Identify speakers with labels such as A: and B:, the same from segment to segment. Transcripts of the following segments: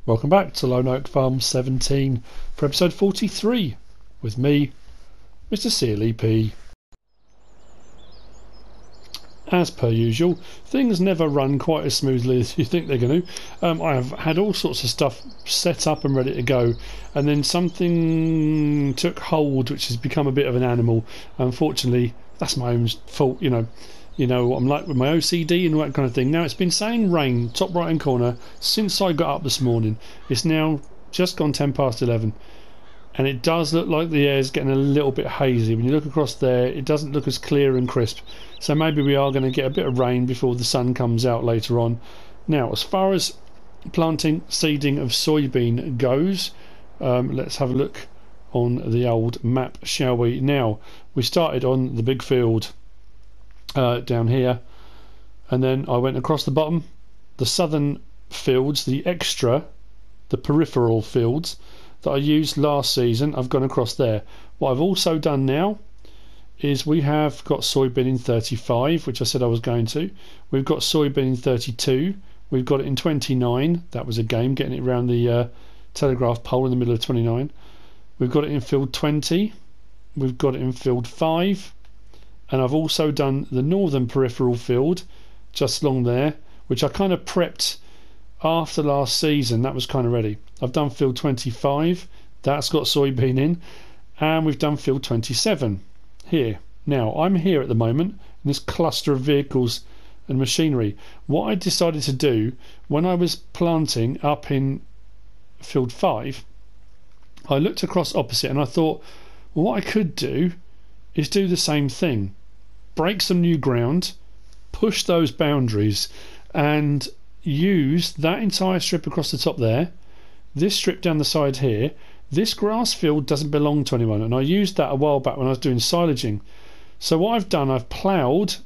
A: Welcome back to Lone Oak Farm 17 for episode 43 with me, MrSealyp. As per usual, things never run quite as smoothly as you think they're going to. I have had all sorts of stuff set up and ready to go, and then something took hold which has become a bit of an animal. Unfortunately, that's my own fault, you know what I'm like with my OCD and all that kind of thing. Now, it's been saying rain, top right hand corner, since I got up this morning. It's now just gone 10 past 11, and it does look like the air is getting a little bit hazy. When you look across there, it doesn't look as clear and crisp, so maybe we are going to get a bit of rain before the sun comes out later on. Now, as far as planting, seeding of soybean goes, let's have a look on the old map, shall we? Now, we started on the big field down here, and then I went across the bottom. The southern fields, the peripheral fields that I used last season, I've gone across there. What I've also done now is we have got soybean in 35, which I said I was going to. We've got soybean in 32. We've got it in 29. That was a game, getting it around the telegraph pole in the middle of 29. We've got it in field 20. We've got it in field 5. And I've also done the northern peripheral field just along there, which I kind of prepped after last season. That was kind of ready. I've done field 25, that's got soybean in, and we've done field 27 here. Now, I'm here at the moment in this cluster of vehicles and machinery. What I decided to do when I was planting up in field 5, I looked across opposite and I thought, well, what I could do is do the same thing, break some new ground, push those boundaries, and use that entire strip across the top there, this strip down the side here. This grass field doesn't belong to anyone, and I used that a while back when I was doing silaging. So what I've done, I've ploughed,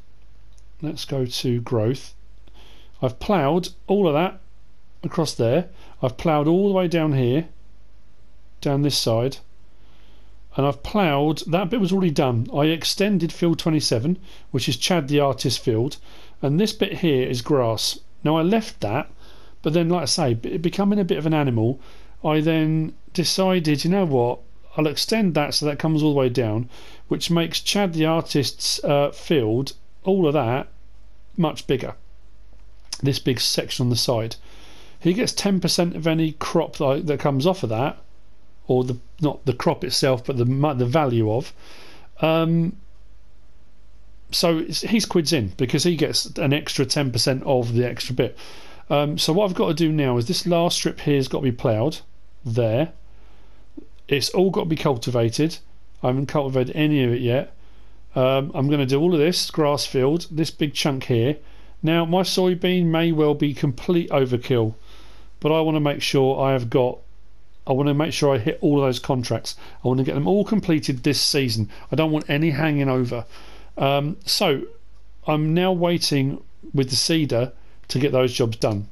A: let's go to growth, I've ploughed all of that across there, I've ploughed all the way down here, down this side, and I've ploughed, that bit was already done. I extended field 27, which is Chad the artist field, and this bit here is grass. Now, I left that, but then, like I say, it becoming a bit of an animal, I then decided, you know what, I'll extend that so that comes all the way down, which makes Chad the artist's field, all of that, much bigger. This big section on the side. He gets 10% of any crop that comes off of that, or not the crop itself, but the value of. So he's quids in because he gets an extra 10% of the extra bit. So what I've got to do now is this last strip here has got to be ploughed there. It's all got to be cultivated. I haven't cultivated any of it yet. I'm going to do all of this grass field, this big chunk here. Now, my soybean may well be complete overkill, but I want to make sure I want to make sure I hit all of those contracts. I want to get them all completed this season. I don't want any hanging over. So I'm now waiting with the seeder to get those jobs done.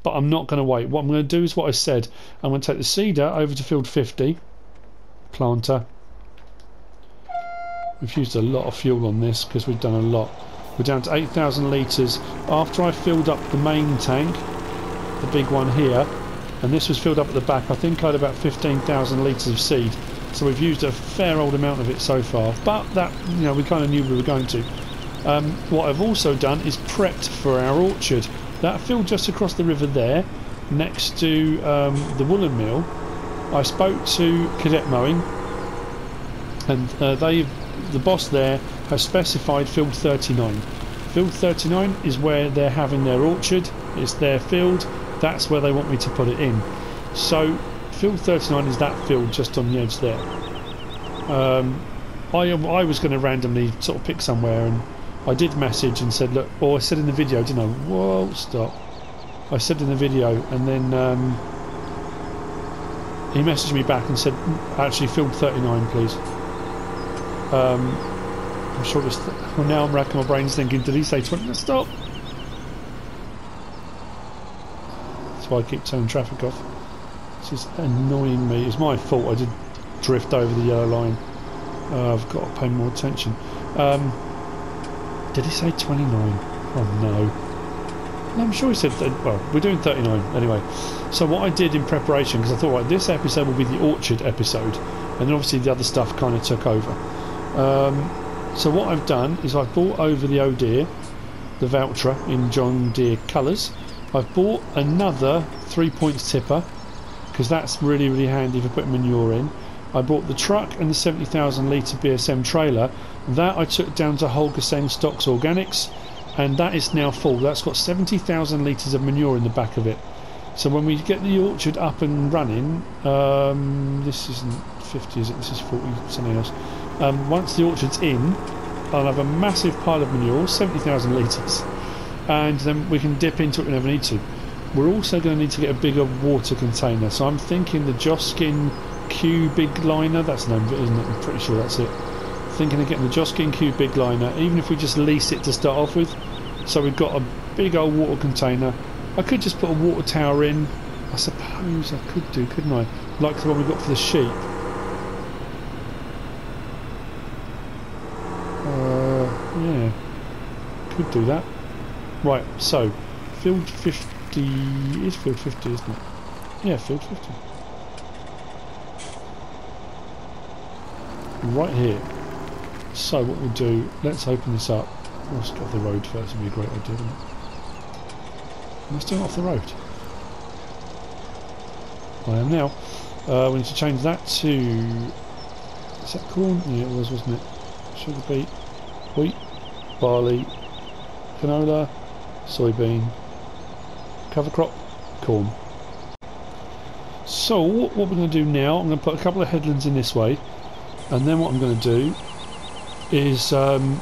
A: But I'm not going to wait. What I'm going to do is what I said. I'm going to take the seeder over to field 50. Planter. We've used a lot of fuel on this because we've done a lot. We're down to 8,000 litres. After I filled up the main tank, the big one here, and this was filled up at the back, I think I had about 15,000 litres of seed. So we've used a fair old amount of it so far, but that, we kind of knew we were going to. What I've also done is prepped for our orchard. That field just across the river there, next to the woolen mill, I spoke to Cadet Mowing, and the boss there has specified field 39. Field 39 is where they're having their orchard. It's their field. That's where they want me to put it in. So field 39 is that field just on the edge there. I was going to randomly sort of pick somewhere, and I did message and said, look, or I said in the video, didn't I? Whoa, stop. I said in the video, and then he messaged me back and said, actually, field 39, please. I'm sure it's... well, now I'm racking my brains thinking, did he say 20? Stop! That's why I keep turning traffic off. This is annoying me. It's my fault. I did drift over the yellow line. I've got to pay more attention. Did he say 29? Oh no. I'm sure he said that. Well, we're doing 39 anyway. So what I did in preparation, because I thought, right, this episode will be the orchard episode, and then obviously the other stuff kind of took over. So what I've done is I've bought over the Oh Dear, the Valtra in John Deere colours. I've bought another 3-point tipper, because that's really, really handy for putting manure in. I bought the truck and the 70,000 litre BSM trailer. That I took down to Holgerseng Stocks Organics, and that is now full. That's got 70,000 litres of manure in the back of it. So when we get the orchard up and running, this isn't 50, is it? This is 40, something else. Once the orchard's in, I'll have a massive pile of manure, 70,000 litres, and then we can dip into it whenever we need to. We're also going to need to get a bigger water container, so I'm thinking the Joskin Q Big Liner, that's the name of it, isn't it? I'm pretty sure that's it. Thinking of getting the Joskin Q Big Liner, even if we just lease it to start off with. So we've got a big old water container. I could just put a water tower in. I suppose I could do, couldn't I? Like the one we got for the sheep. Yeah, could do that. Right, so field 50 is field 50, isn't it? Yeah, field 50. Right here. So what we'll do, let's open this up. Let's get off the road first, would be a great idea, wouldn't it? Let's do it off the road. I am now. We need to change that to... Is that corn? Yeah, it was, wasn't it? Sugar beet, wheat, barley, canola, soybean, cover crop, corn. So what we're going to do now, I'm going to put a couple of headlands in this way, and then what I'm going to do is I'm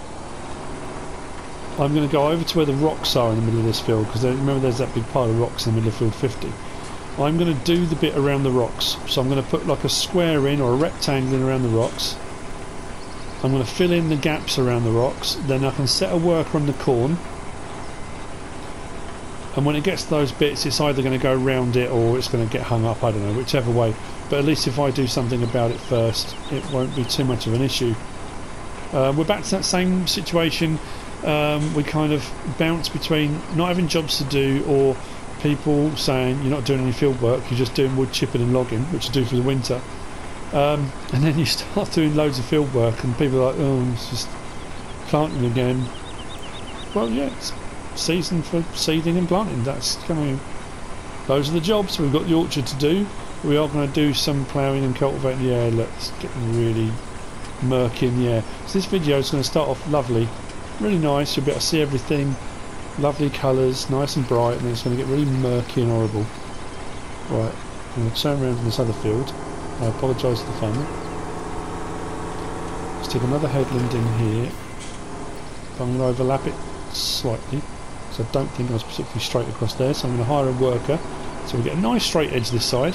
A: going to go over to where the rocks are in the middle of this field, because remember there's that big pile of rocks in the middle of field 50. I'm going to do the bit around the rocks, so I'm going to put like a square in or a rectangle in around the rocks. I'm going to fill in the gaps around the rocks, then I can set a worker on the corn, and when it gets to those bits it's either going to go around it or it's going to get hung up, I don't know, whichever way, but at least if I do something about it first it won't be too much of an issue. We're back to that same situation. We kind of bounce between not having jobs to do or people saying you're not doing any field work, you're just doing wood chipping and logging, which you do for the winter, and then you start doing loads of field work and people are like, oh, it's just planting again. Well, yeah, it's season for seeding and planting. That's coming. Those are the jobs. We've got the orchard to do. We are going to do some ploughing and cultivating. Yeah, look, it's getting really murky in the air. So this video is going to start off lovely, really nice. You'll be able to see everything, lovely colours, nice and bright, and then it's going to get really murky and horrible. Right, I'm going to turn around to this other field. I apologise to the family. Let's take another headland in here. I'm going to overlap it slightly, because I don't think I'm particularly straight across there, so I'm going to hire a worker so we get a nice straight edge this side.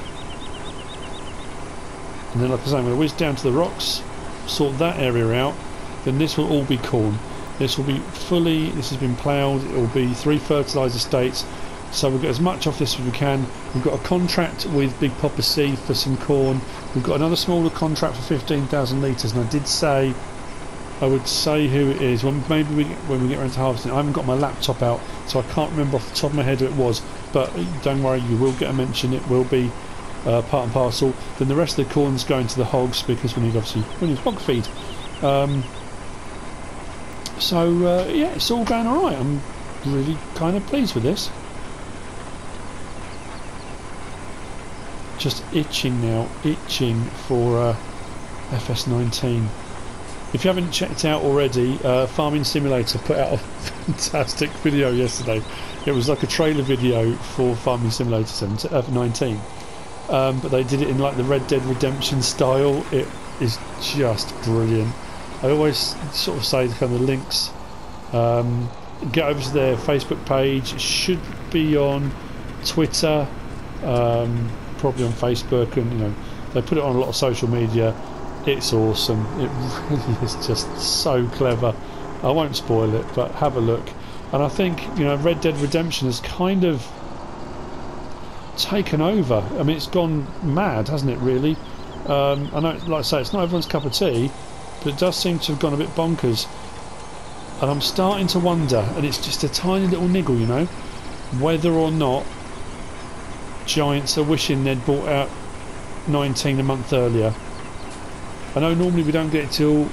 A: And then, like I say, I'm going to whiz down to the rocks, sort that area out, then this will all be corn. This will be fully, this has been ploughed, it will be 3 fertiliser states, so we'll get as much off this as we can. We've got a contract with Big Papa C for some corn. We've got another smaller contract for 15,000 litres, and I did say, I would say who it is, when we get around to harvesting. I haven't got my laptop out, so I can't remember off the top of my head who it was, but don't worry, you will get a mention, it will be part and parcel. Then the rest of the corn's going to the hogs, because we need hog feed. Yeah, it's all going alright. I'm really kind of pleased with this. Just itching now, itching for FS19. If you haven't checked out already, Farming Simulator put out a fantastic video yesterday. It was like a trailer video for Farming Simulator 19, but they did it in like the Red Dead Redemption style. It is just brilliant. I always sort of say kind of links. Get over to their Facebook page. It should be on Twitter, probably on Facebook, and you know they put it on a lot of social media. It's awesome. It really is just so clever. I won't spoil it, but have a look. And I think, you know, Red Dead Redemption has kind of taken over. I mean, it's gone mad, hasn't it, really? I know, like I say, it's not everyone's cup of tea, but it does seem to have gone a bit bonkers. And I'm starting to wonder, and it's just a tiny little niggle, you know, whether or not Giants are wishing they'd brought out 19 a month earlier. I know normally we don't get it till,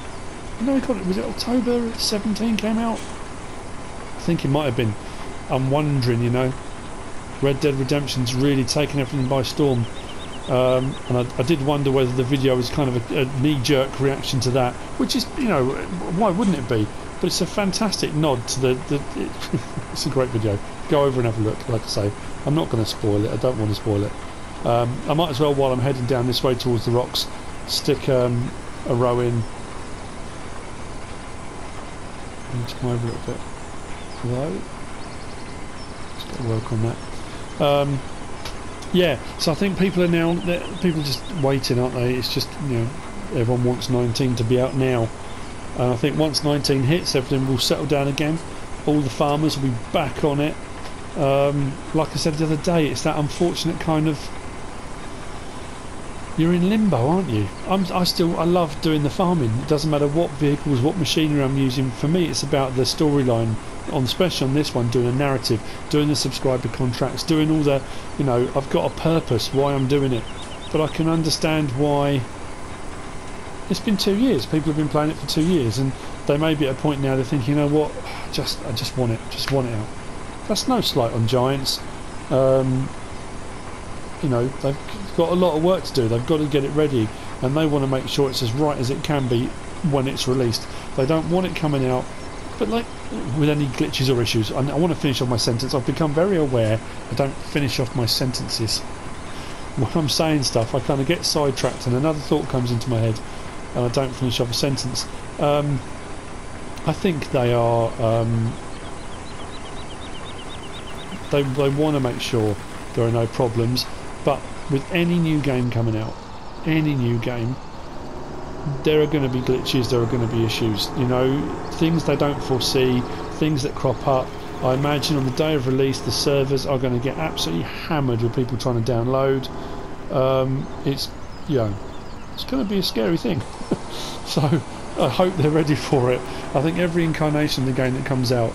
A: no, we got it, was it October 17 came out? I think it might have been. I'm wondering, you know, Red Dead Redemption's really taken everything by storm. And I did wonder whether the video was kind of a knee-jerk reaction to that, which is, you know, why wouldn't it be? But it's a fantastic nod to it's a great video. Go over and have a look. Like I say, I'm not going to spoil it. I don't want to spoil it. I might as well, while I'm heading down this way towards the rocks, stick a row in. I need to come over a little bit. Hello. Just got to work on that. Yeah, so I think people are just waiting, aren't they? It's just, you know, everyone wants 19 to be out now. And I think once 19 hits, everything will settle down again. All the farmers will be back on it. Like I said the other day, it's that unfortunate kind of, you're in limbo, aren't you? I love doing the farming. It doesn't matter what vehicles, what machinery I'm using. For me, it's about the storyline. Especially on this one, doing a narrative, doing the subscriber contracts, doing all the, you know, I've got a purpose why I'm doing it. But I can understand why. It's been 2 years. People have been playing it for 2 years, and they may be at a point now they're thinking, you know what, I just want it out. That's no slight on Giants. You know, they've got a lot of work to do. They've got to get it ready, and they want to make sure it's as right as it can be when it's released. They don't want it coming out, but like with any glitches or issues. I want to finish off my sentence. I've become very aware I don't finish off my sentences. When I'm saying stuff, I kind of get sidetracked, and another thought comes into my head, and I don't finish off a sentence. I think they are. They want to make sure there are no problems. But with any new game coming out, any new game, there are going to be glitches, there are going to be issues, you know, things they don't foresee, things that crop up. I imagine on the day of release the servers are going to get absolutely hammered with people trying to download. It's, you know, it's going to be a scary thing. So I hope they're ready for it. I think every incarnation of the game that comes out,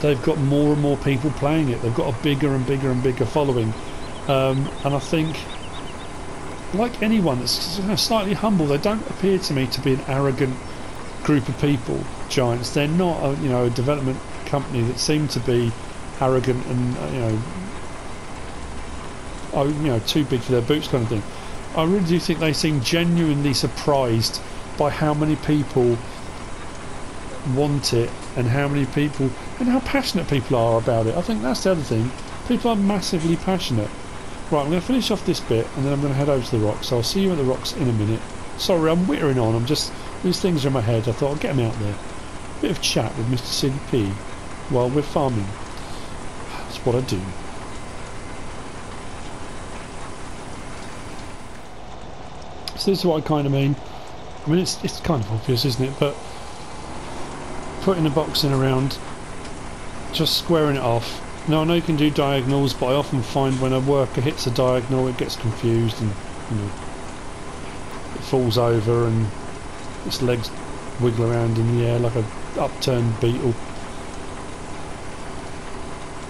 A: they've got more and more people playing it. They've got a bigger and bigger and bigger following. And I think, like anyone that's, you know, slightly humble, they don't appear to me to be an arrogant group of people. Giants, they're not a, you know, a development company that seem to be arrogant and too big for their boots kind of thing. I really do think they seem genuinely surprised by how many people want it and how many people and how passionate people are about it. I think that's the other thing. People are massively passionate. Right, I'm going to finish off this bit and then I'm going to head over to the rocks. So I'll see you at the rocks in a minute. Sorry, I'm whittering on. These things are in my head. I thought I'd get them out there. Bit of chat with MrSealyp while we're farming. That's what I do. So this is what I kind of mean. I mean, it's kind of obvious, isn't it? But putting the box in around, just squaring it off. Now I know you can do diagonals, but I often find when a worker hits a diagonal, it gets confused and, you know, it falls over and its legs wiggle around in the air like a upturned beetle.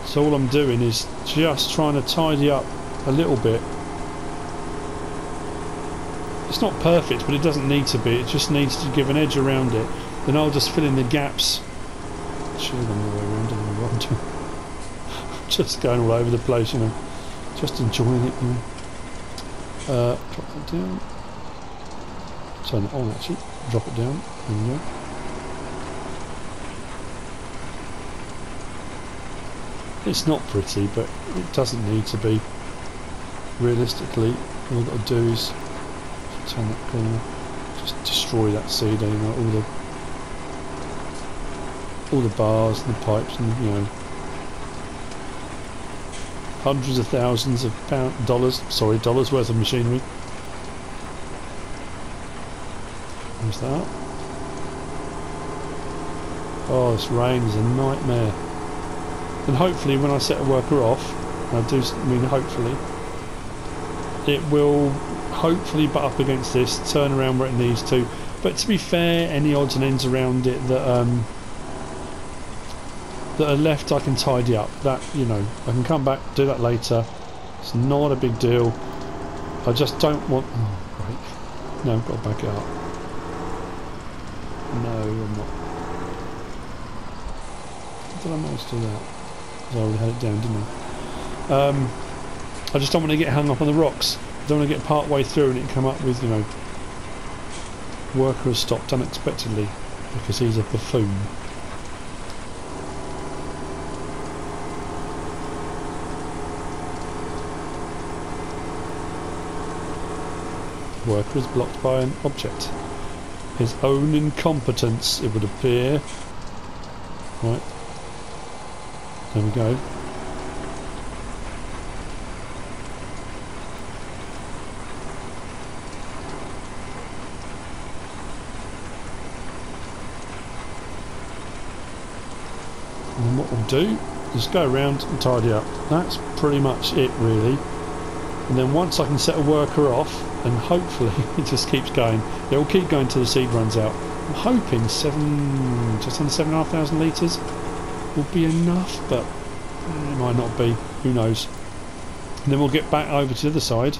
A: So all I'm doing is just trying to tidy up a little bit. It's not perfect, but it doesn't need to be. It just needs to give an edge around it. Then I'll just fill in the gaps. Show them all the way around. I don't know what I'm doing. Just going all over the place, you know. Just enjoying it, you know. Drop that down. Turn it on, actually. Drop it down. There we go. It's not pretty, but it doesn't need to be. Realistically, all I've got to do is turn that corner, just destroy that seed, you know, all the bars and the pipes and, you know, hundreds of thousands of dollars worth of machinery. There's that. Oh, this rain is a nightmare. And hopefully when I set a worker off, I do mean hopefully, it will hopefully butt up against this, turn around where it needs to. But to be fair, any odds and ends around it that that are left I can tidy up. That, you know, I can come back, do that later. It's not a big deal. I just don't want... Oh, great. No, I've got to back it up. No, I'm not. Did I manage to do that? Because I already had it down, didn't I? I just don't want to get hung up on the rocks. I don't want to get part way through and it come up with, you know, worker has stopped unexpectedly because he's a buffoon. Worker is blocked by an object. His own incompetence, it would appear. Right. There we go. And then what we'll do is go around and tidy up. That's pretty much it, really. And then once I can set a worker off, and hopefully it just keeps going. It will keep going till the seed runs out. I'm hoping just under 7,500 litres will be enough, but it might not be. Who knows? And then we'll get back over to the other side.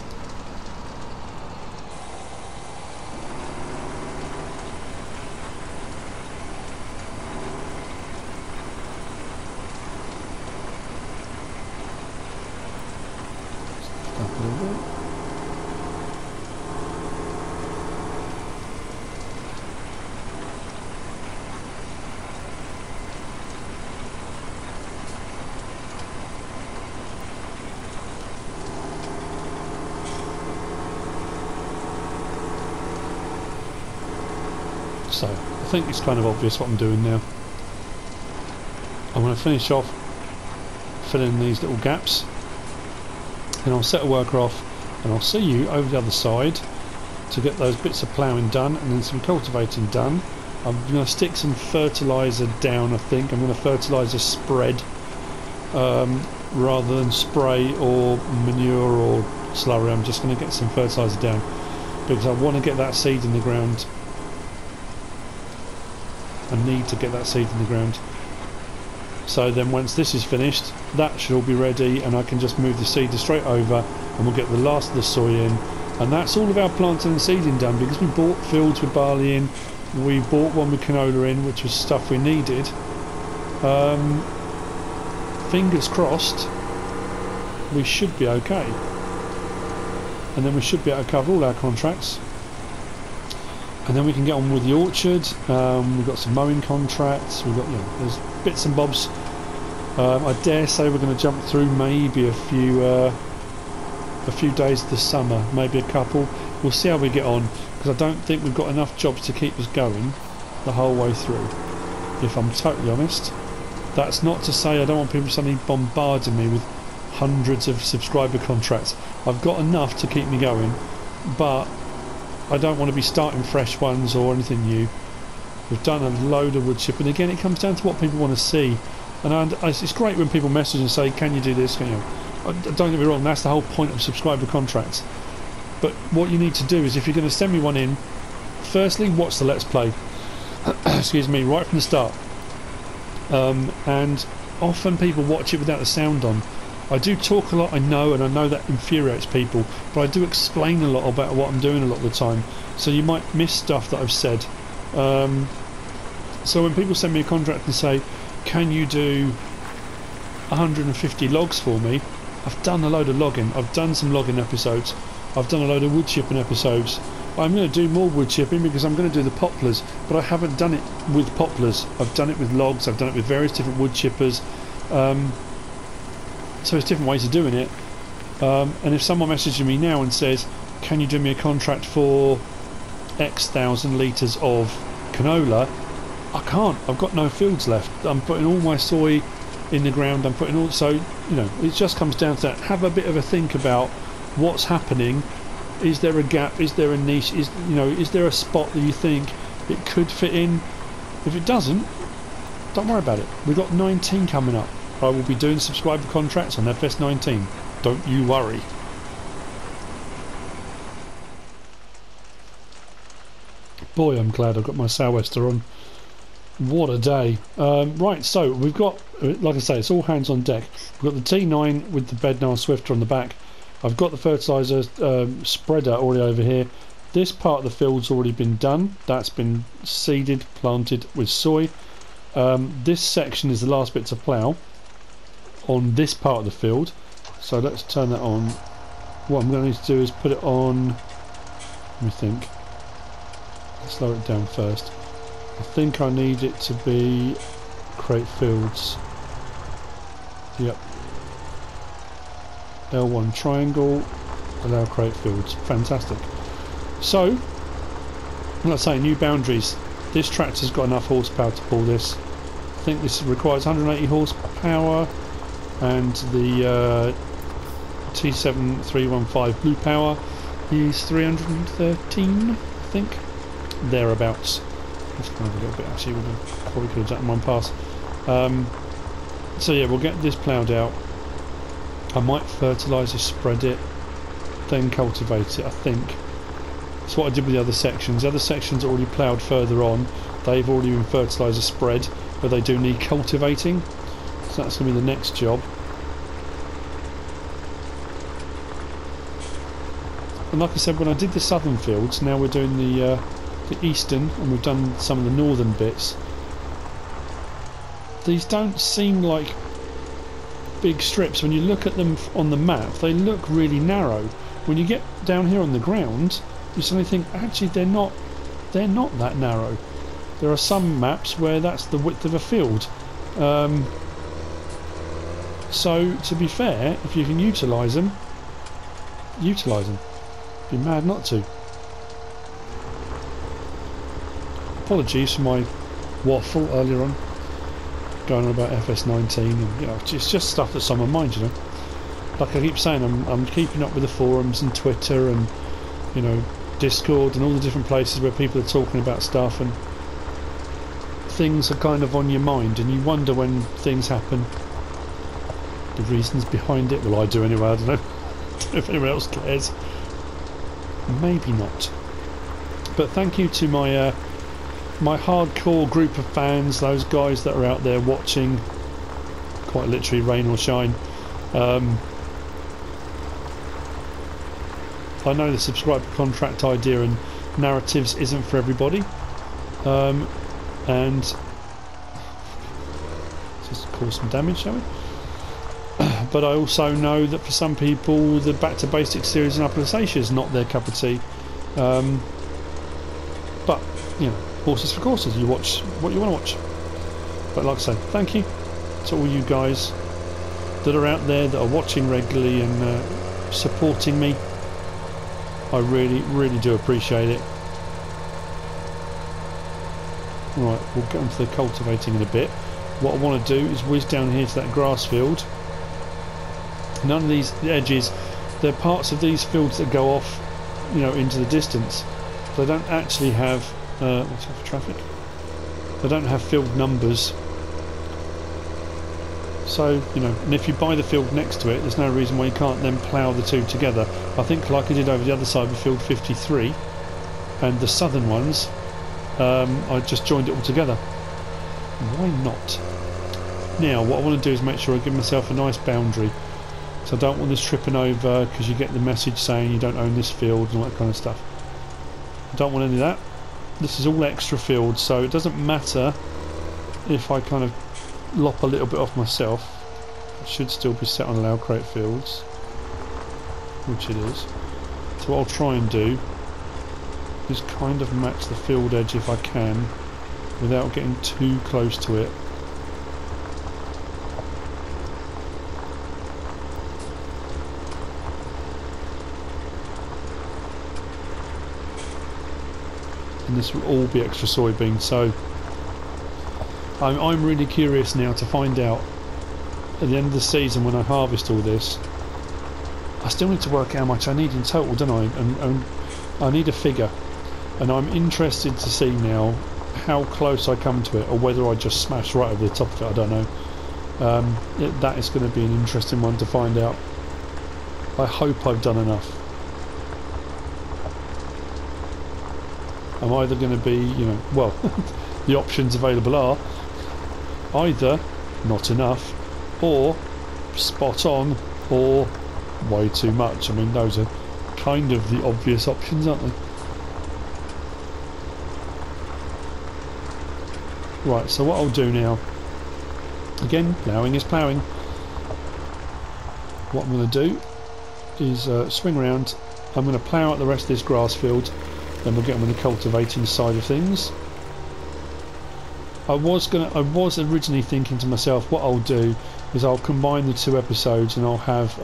A: So, I think it's kind of obvious what I'm doing now. I'm going to finish off filling in these little gaps, and I'll set a worker off, and I'll see you over the other side to get those bits of ploughing done and then some cultivating done. I'm going to stick some fertiliser down. I think I'm going to fertiliser spread rather than spray or manure or slurry. I'm just going to get some fertiliser down because I want to get that seed in the ground. I need to get that seed in the ground. So then once this is finished, that should all be ready, and I can just move the seeder straight over and we'll get the last of the soy in. And that's all of our planting and seeding done, because we bought fields with barley in, we bought one with canola in, which was stuff we needed. Fingers crossed, we should be okay. And then we should be able to cover all our contracts. And then we can get on with the orchard. We've got some mowing contracts. We've got, you know, there's bits and bobs. I dare say we're going to jump through maybe a few days this summer, maybe a couple. We'll see how we get on, because I don't think we've got enough jobs to keep us going the whole way through, if I'm totally honest. That's not to say I don't want people suddenly bombarding me with hundreds of subscriber contracts. I've got enough to keep me going, but I don't want to be starting fresh ones or anything new. We've done a load of wood chip, and again it comes down to what people want to see. And it's great when people message and say, can you do this? Can you? Don't get me wrong, that's the whole point of subscriber contracts. But what you need to do is, if you're going to send me one in, firstly watch the Let's Play excuse me, right from the start. And often people watch it without the sound on. I do talk a lot, I know, and I know that infuriates people, but I do explain a lot about what I'm doing a lot of the time, so you might miss stuff that I've said. So when people send me a contract and say, can you do 150 logs for me, I've done a load of logging, I've done some logging episodes, I've done a load of wood chipping episodes. I'm going to do more wood chipping because I'm going to do the poplars, but I haven't done it with poplars. I've done it with logs, I've done it with various different wood chippers. So there's different ways of doing it. And if someone messages me now and says, can you do me a contract for X thousand litres of canola, I can't. I've got no fields left. I'm putting all my soy in the ground. I'm putting all, so, you know, it just comes down to that. Have a bit of a think about what's happening. Is there a gap? Is there a niche? Is there a spot that you think it could fit in? If it doesn't, don't worry about it. We've got 19 coming up. I will be doing subscriber contracts on FS19. Don't you worry. Boy, I'm glad I've got my sou'wester on. What a day. Right, so we've got like I say, it's all hands on deck. We've got the T9 with the Bednar Swifter on the back. I've got the fertiliser spreader already over here. This part of the field's already been done. That's been seeded, planted with soy. This section is the last bit to plough on this part of the field. So let's turn that on. What I'm going to need to do is put it on. Let me think. Slow it down first. I think I need it to be create fields. Yep. L1 triangle, allow create fields. Fantastic. So, let's say new boundaries. This tractor's got enough horsepower to pull this. I think this requires 180 horsepower, and the T7315 blue power is 313, I think. Thereabouts. Let's kind of a little bit actually. We'll probably could have done one pass. So yeah, we'll get this ploughed out. I might fertiliser, spread it, then cultivate it. I think that's what I did with the other sections. The other sections are already ploughed further on. They've already been fertiliser spread, but they do need cultivating. So that's going to be the next job. And like I said, when I did the southern fields, now we're doing the eastern, and we've done some of the northern bits. These don't seem like big strips. When you look at them on the map, they look really narrow. When you get down here on the ground, you suddenly think, actually, they're not that narrow. There are some maps where that's the width of a field. So to be fair, if you can utilise them, utilise them. Be mad not to. Apologies for my waffle earlier on, going on about FS19, and you know, it's just stuff that's on my mind. You know, like I keep saying, I'm keeping up with the forums and Twitter and, you know, Discord and all the different places where people are talking about stuff, and things are kind of on your mind, and you wonder when things happen, the reasons behind it. Well, I do anyway. I don't know if anyone else cares. Maybe not. But thank you to my my hardcore group of fans, those guys that are out there watching, quite literally rain or shine. I know the subscriber contract idea and narratives isn't for everybody, and just cause some damage, shall we? But I also know that for some people the Back to Basics series and Upper Lusatia is not their cup of tea. But, you know, horses for courses, you watch what you want to watch. But like I say, thank you to all you guys that are out there, that are watching regularly and supporting me. I really, really do appreciate it. Right, we'll get onto the cultivating in a bit. What I want to do is whiz down here to that grass field. None of these edges, they're parts of these fields that go off, you know, into the distance. They don't actually have what's that for traffic? They don't have field numbers. So, you know, and if you buy the field next to it, there's no reason why you can't then plough the two together. I think like I did over the other side with field 53 and the southern ones, I just joined it all together. Why not? Now what I want to do is make sure I give myself a nice boundary. So I don't want this tripping over, because you get the message saying you don't own this field and all that kind of stuff. I don't want any of that. This is all extra field, so it doesn't matter if I kind of lop a little bit off myself. It should still be set on allow create fields, which it is. So what I'll try and do is kind of match the field edge if I can, without getting too close to it. And this will all be extra soybean, so I'm really curious now to find out at the end of the season, when I harvest all this, I still need to work out how much I need in total, don't I? And I need a figure, and I'm interested to see now how close I come to it, or whether I just smash right over the top of it. I don't know. That is going to be an interesting one to find out. I hope I've done enough. I'm either going to be, you know, well, the options available are either not enough, or spot on, or way too much. I mean, those are kind of the obvious options, aren't they? Right, so what I'll do now, again, ploughing is ploughing. What I'm going to do is swing around. I'm going to plough out the rest of this grass field, then we'll get on with the cultivating side of things. I was originally thinking to myself, what I'll do is I'll combine the 2 episodes and I'll have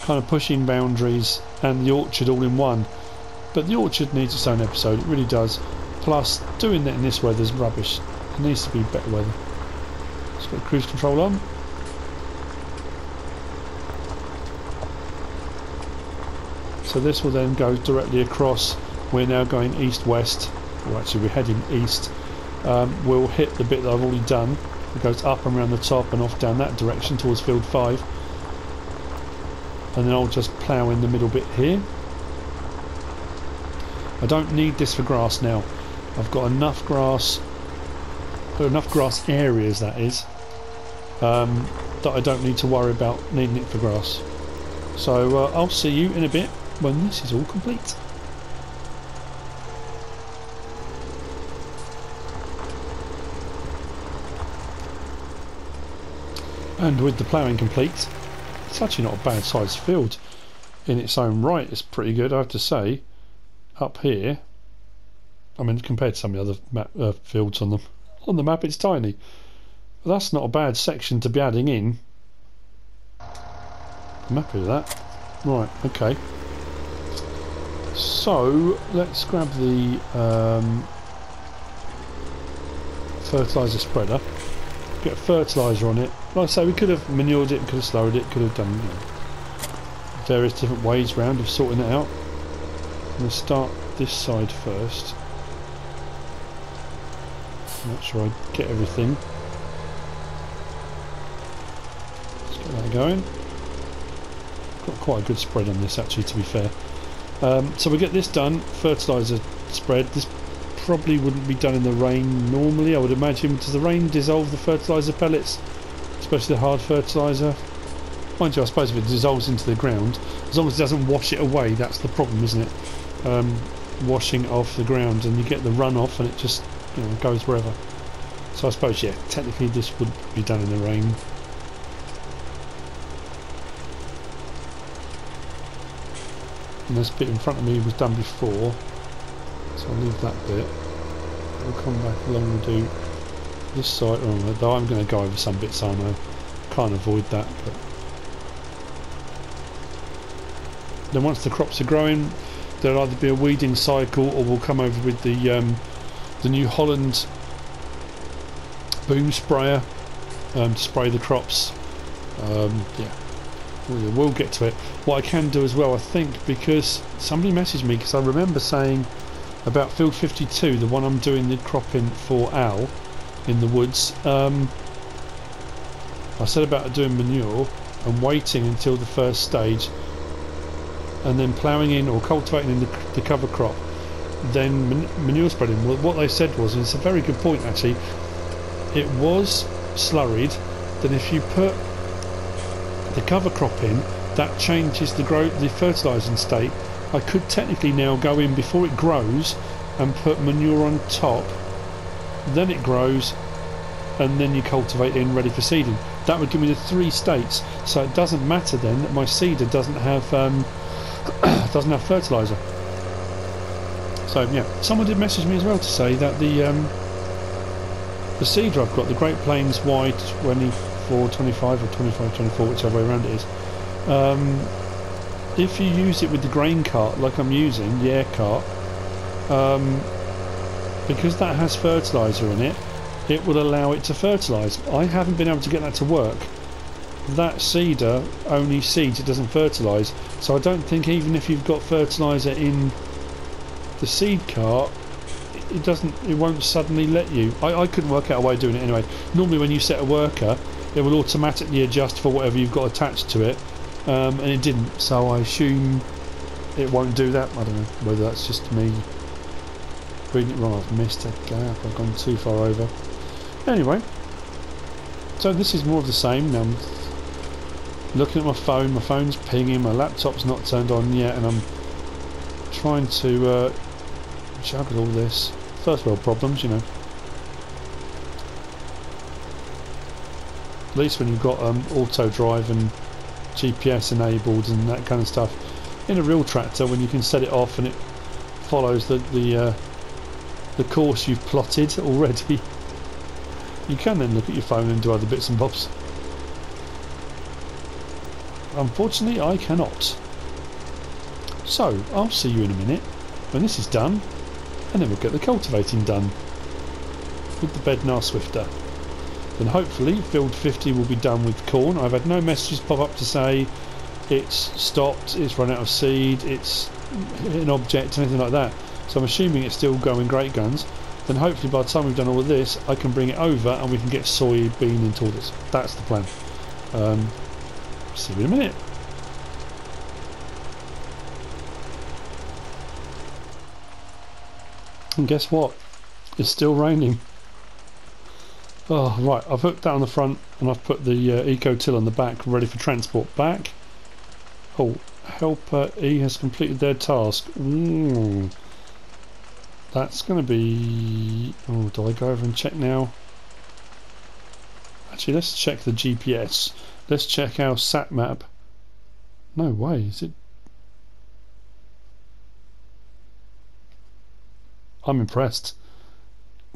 A: kind of pushing boundaries and the orchard all in one. But the orchard needs its own episode, it really does. Plus, doing that in this weather is rubbish. It needs to be better weather. Let's get cruise control on. So this will then go directly across. We're now going east-west. Well, actually, we're heading east. We'll hit the bit that I've already done. It goes up and around the top and off down that direction towards field 5. And then I'll just plough in the middle bit here. I don't need this for grass now. I've got enough grass areas, that is, that I don't need to worry about needing it for grass. So I'll see you in a bit when this is all complete. And with the ploughing complete, it's actually not a bad sized field in its own right. It's pretty good, I have to say. Up here, I mean, compared to some of the other fields on the map, it's tiny. But that's not a bad section to be adding in. I'm happy with that. Right, okay. So let's grab the fertiliser spreader. Get a fertiliser on it. Like I say, we could have manured it, could have slowed it, could have done, you know, various different ways round of sorting it out. I'm going to start this side first. Make sure I get everything. Let's get that going. Got quite a good spread on this, actually, to be fair. So we get this done, fertiliser spread. This probably wouldn't be done in the rain normally, I would imagine. Does the rain dissolve the fertiliser pellets, especially the hard fertiliser? Mind you, I suppose if it dissolves into the ground, as long as it doesn't wash it away, that's the problem, isn't it? Washing off the ground, and you get the runoff and it just, you know, goes wherever. So I suppose, yeah, technically this would be done in the rain. And this bit in front of me was done before, so I'll leave that bit. We'll come back along and do this side. Oh, though I'm going to go over some bits, I know. Can't avoid that. But then once the crops are growing, there'll either be a weeding cycle, or we'll come over with the New Holland boom sprayer to spray the crops. Yeah, we'll get to it. What I can do as well, I think, because somebody messaged me, because I remember saying about field 52, the one I'm doing the cropping for Al in the woods, I said about doing manure and waiting until the first stage and then ploughing in or cultivating in the cover crop, then manure spreading. Well, what they said was, and it's a very good point actually, it was slurried, then if you put the cover crop in, that changes the fertilising state. I could technically now go in before it grows and put manure on top, then it grows, and then you cultivate in ready for seeding. That would give me the 3 states, so it doesn't matter then that my seeder doesn't have fertiliser. So yeah, someone did message me as well to say that the seeder I've got, the Great Plains Y2425 or 2524, whichever way around it is, if you use it with the grain cart like I'm using, the air cart, because that has fertiliser in it, it will allow it to fertilise. I haven't been able to get that to work. That seeder only seeds, it doesn't fertilise, so I don't think even if you've got fertiliser in the seed cart, it won't suddenly let you. I couldn't work out a way of doing it anyway. Normally when you set a worker, it will automatically adjust for whatever you've got attached to it, and it didn't, so I assume it won't do that. I don't know whether that's just me reading it wrong. I've missed a gap, I've gone too far over. Anyway, So this is more of the same. Now I'm looking at my phone's pinging, my laptop's not turned on yet, and I'm trying to juggle all this. First world problems, you know. At least when you've got auto drive and GPS enabled and that kind of stuff. In a real tractor, when you can set it off and it follows the course you've plotted already, you can then look at your phone and do other bits and bobs. Unfortunately, I cannot. So, I'll see you in a minute when this is done, and then we'll get the cultivating done with the Bednar Swifter. Then hopefully field 50 will be done with corn. I've had no messages pop up to say it's stopped, it's run out of seed, it's an object, anything like that. So I'm assuming it's still going great guns. Then hopefully by the time we've done all of this, I can bring it over and we can get soybean into all this. That's the plan. See you in a minute. And guess what? It's still raining. Oh, right, I've hooked that on the front and I've put the eco-till on the back ready for transport back. Oh, helper E has completed their task. That's going to be... Oh, do I go over and check now? Actually, let's check the GPS. Let's check our sat map. No way, is it? I'm impressed.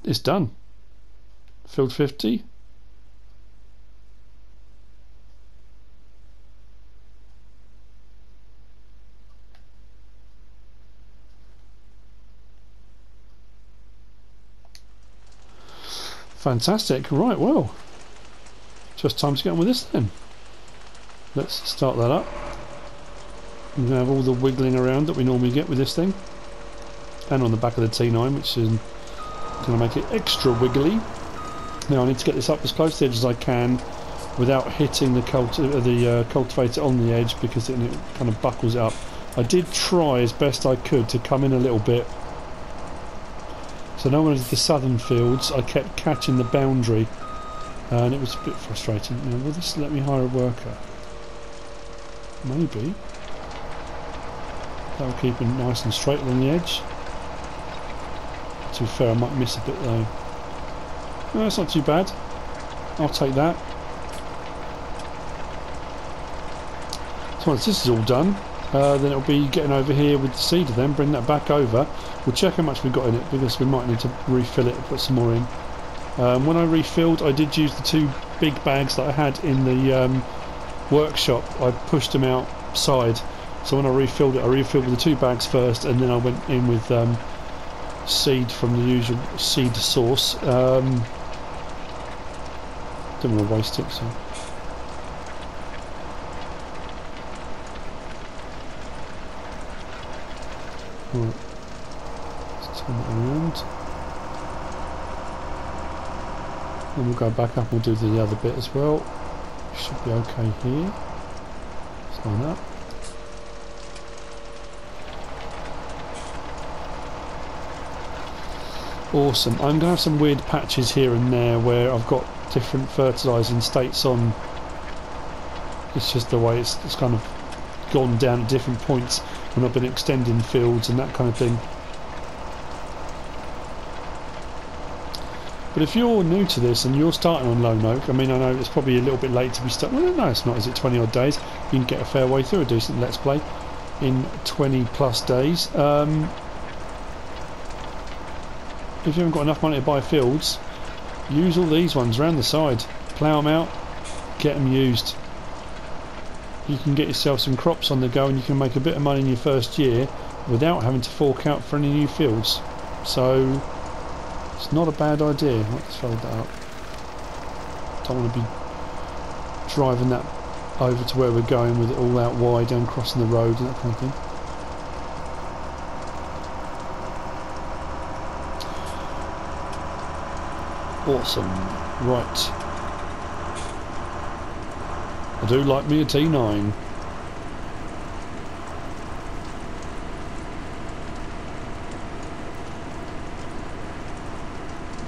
A: It's done. Field 50. Fantastic. Right, well, just time to get on with this then. Let's start that up. We're going to have all the wiggling around that we normally get with this thing. And on the back of the T9, which is going to make it extra wiggly. Now I need to get this up as close to the edge as I can without hitting the cultivator on the edge, because it kind of buckles it up. I did try as best I could to come in a little bit. So now when I did the southern fields, I kept catching the boundary, and it was a bit frustrating. Now, will this let me hire a worker? Maybe. That'll keep it nice and straight along the edge. To be fair, I might miss a bit though. No, that's not too bad. I'll take that. So once this is all done, then it'll be getting over here with the seeder, then bring that back over. We'll check how much we've got in it, because we might need to refill it and put some more in. When I refilled, I did use the 2 big bags that I had in the workshop. I pushed them outside, so when I refilled it, I refilled with the 2 bags first, and then I went in with seed from the usual seed source. Don't want to waste it, so. Right. Let's turn it around. Then we'll go back up and we'll do the other bit as well. Should be okay here. Sign up. Awesome. I'm going to have some weird patches here and there where I've got different fertilising states on. It's just the way it's kind of gone down at different points when I've been extending fields and that kind of thing. But if you're new to this and you're starting on Lone Oak, I mean, I know it's probably a little bit late to be starting. Well, no, it's not. Is it 20 odd days? You can get a fair way through a decent Let's Play in 20 plus days. If you haven't got enough money to buy fields, use all these ones around the side. Plough them out, get them used. You can get yourself some crops on the go, and you can make a bit of money in your first year without having to fork out for any new fields. So it's not a bad idea. Let's fold that up. Don't want to be driving that over to where we're going with it all out wide and crossing the road and that kind of thing. Awesome. Right. I do like me a T9.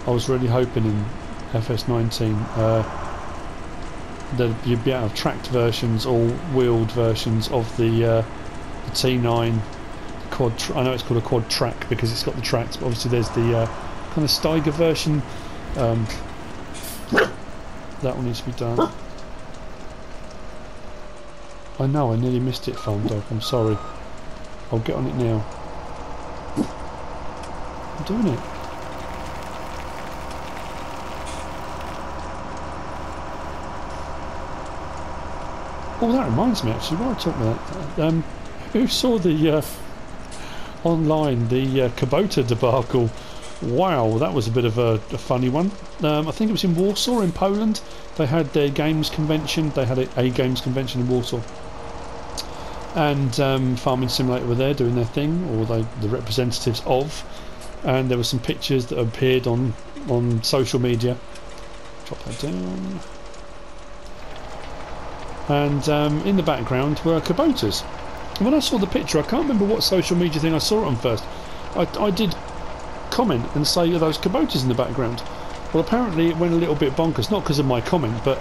A: I was really hoping in FS19 you'd be able to have tracked versions or wheeled versions of the T9 quad. I know it's called a quad track because it's got the tracks, but obviously there's the kind of Steiger version. That one needs to be done. I know, I nearly missed it, Farm Dog. I'm sorry. I'll get on it now. I'm doing it. Oh, that reminds me actually, while I talk about that, who saw the online, the KUBOTA debacle? Wow, that was a bit of a funny one. I think it was in Warsaw in Poland. They had their games convention, they had a games convention in Warsaw. And Farming Simulator were there doing their thing, or the representatives of. And there were some pictures that appeared on social media. Drop that down. And in the background were KUBOTAs. And when I saw the picture, I can't remember what social media thing I saw it on first. I did comment and say, are those KUBOTAs in the background? Well, apparently it went a little bit bonkers, not because of my comment, but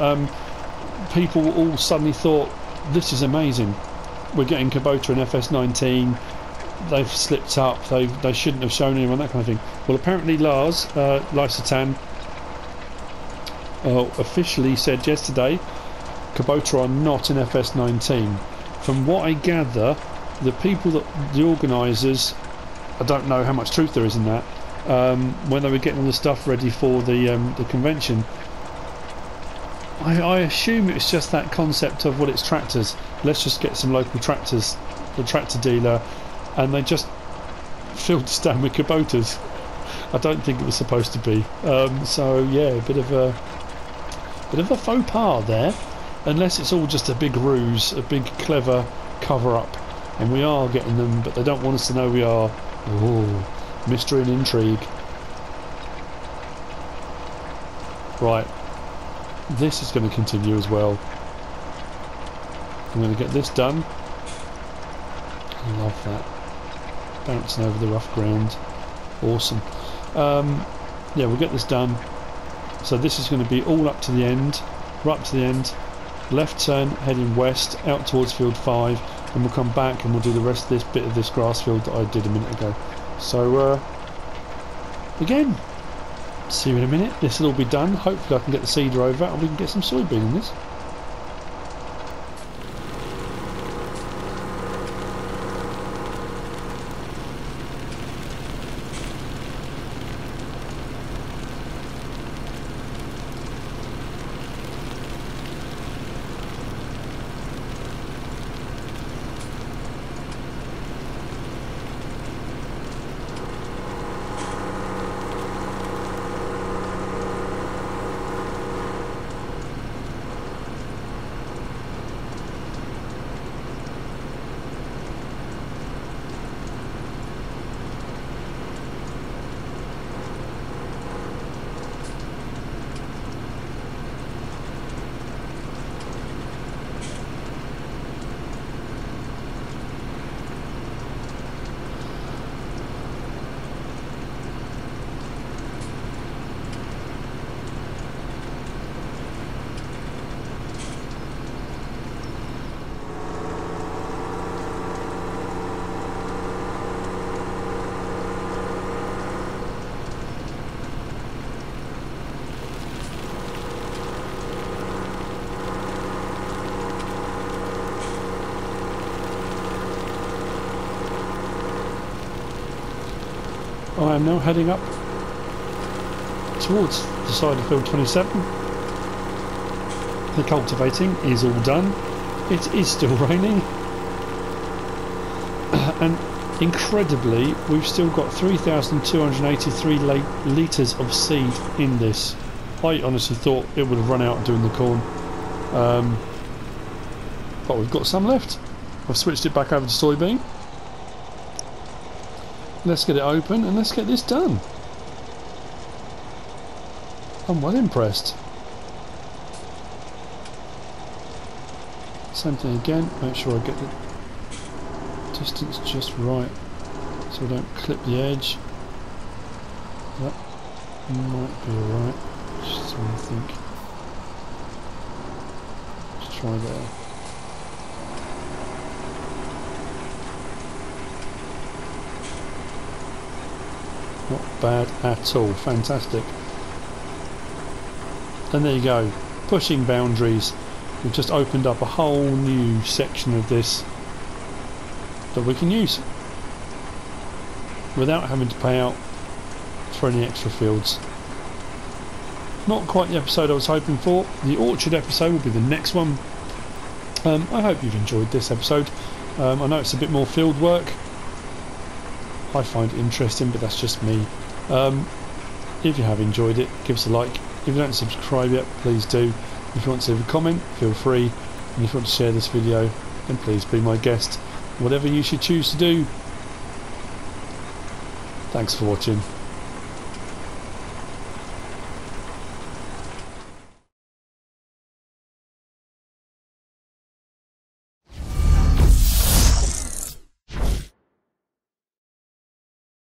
A: people all suddenly thought, this is amazing. We're getting KUBOTA in FS19. They've slipped up. They shouldn't have shown anyone, that kind of thing. Well, apparently Lars Lysatan officially said yesterday KUBOTA are not in FS19. From what I gather, the organisers, I don't know how much truth there is in that, when they were getting all the stuff ready for the convention, I assume it was just that concept of, well, it's tractors, let's just get some local tractors, the tractor dealer, and they just filled the stand with KUBOTAs. I don't think it was supposed to be. So yeah, a bit of a faux pas there. Unless it's all just a big ruse, a big clever cover-up, and we are getting them, but they don't want us to know we are. Ooh, mystery and intrigue. Right, this is going to continue as well. I'm going to get this done. I love that. Bouncing over the rough ground. Awesome. Yeah, we'll get this done. So this is going to be all up to the end, right up to the end. Left turn, heading west, out towards field 5, and we'll come back and we'll do the rest of this bit of this grass field that I did a minute ago. So, again, see you in a minute. This will all be done. Hopefully I can get the seeder over and we can get some soybean in this. I am now heading up towards the side of field 27. The cultivating is all done. It is still raining. And incredibly, we've still got 3,283 litres of seed in this. I honestly thought it would have run out doing the corn. But we've got some left. I've switched it back over to soybean. Let's get it open and let's get this done. I'm well impressed. Same thing again, make sure I get the distance just right so I don't clip the edge. That might be alright, just so I think. try there. Not bad at all. Fantastic. And there you go. Pushing boundaries. We've just opened up a whole new section of this that we can use without having to pay out for any extra fields. Not quite the episode I was hoping for. The orchard episode will be the next one. I hope you've enjoyed this episode. I know it's a bit more field work. I find it interesting, but that's just me. If you have enjoyed it, give us a like. If you don't subscribe yet, please do. If you want to leave a comment, feel free. And if you want to share this video, then please be my guest. Whatever you should choose to do. Thanks for watching.